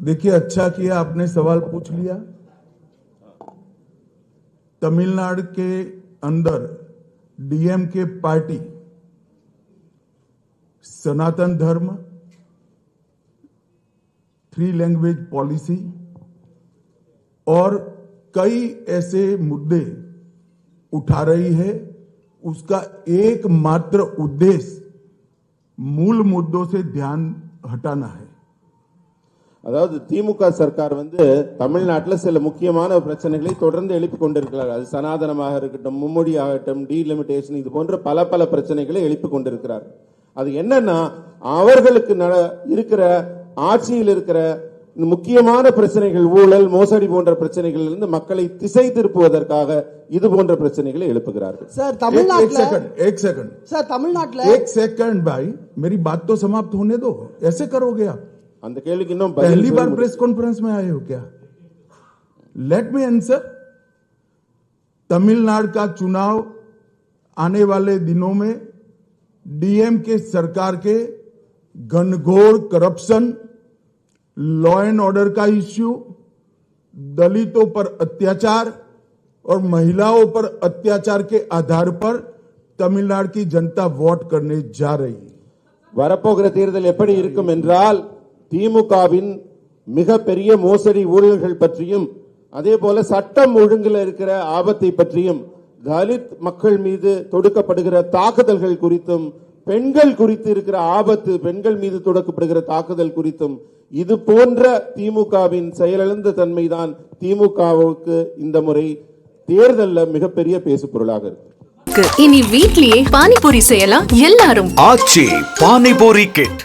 देखिए, अच्छा किया आपने सवाल पूछ लिया। तमिलनाडु के अंदर डीएमके पार्टी सनातन धर्म, 3 लैंग्वेज पॉलिसी और कई ऐसे मुद्दे उठा रही है। उसका एकमात्र उद्देश्य मूल मुद्दों से ध्यान हटाना है। அதாவது திமுக சர்க்கார் தமிழ்நாட்டில் சில முக்கியமான பிரச்சனைகளை தொடர்ந்து எழுப்பிக் கொண்டிருக்கிறார். அது சனாதனமாக இருக்கட்டும், மும்மொழி ஆகட்டும், டீலிமிட்டேஷன், இது போன்ற பல பிரச்சனைகளை எழுப்பிக் கொண்டிருக்கிறார். அது என்னன்னா, அவர்களுக்கு இருக்கிற ஆட்சியில் இருக்கிற முக்கியமான பிரச்சனைகள், ஊழல், மோசடி போன்ற பிரச்சனைகள் இருந்து மக்களை திசை திருப்புவதற்காக இது போன்ற பிரச்சனைகளை எழுப்புகிறார்கள். सर तमिलनाडु एक सेकंड सर तमिलनाडु एक सेकंड भाई, मेरी बात तो समाप्त होने दो। ऐसे करोगे आप? அந்த கேள்விக்கு இன்னும் पहली बार प्रेस कॉन्फ्रेंस में आए हो क्या? Let me answer. तमिलनाडु का चुनाव आने वाले दिनों में डीएमके सरकार के घनघोर करप्शन, लॉ एंड ऑर्डर का इश्यू, दलितों पर अत्याचार और महिलाओं पर अत्याचार के आधार पर तमिलनाडु की जनता वोट करने जा रही है। வரப்போகிற தேர்தல் எப்படி இருக்கும் என்றால், திமுகவின் மிகப்பெரிய மோசடி ஊழல்கள் பற்றியும், அதே போல சட்டம் ஒழுங்கில் இருக்கிற ஆபத்தை பற்றியும், தலித் மக்கள் மீது தொடுக்கப்படுகிற தாக்குதல்கள் குறித்தும், பெண்கள் குறித்து இருக்கிற ஆபத்து, பெண்கள் மீது தொடுக்கப்படுகிற தாக்குதல் குறித்தும், இது போன்ற திமுகவின் செயலிழந்த தன்மைதான் திமுகவுக்கு இந்த முறை தேர்தலில் மிகப்பெரிய பேசுபொருளாக இருக்கு. இனி வீட்லயே பானிபூரி செய்யலாம் எல்லாரும். ஆச்சி பானிபூரி கிட்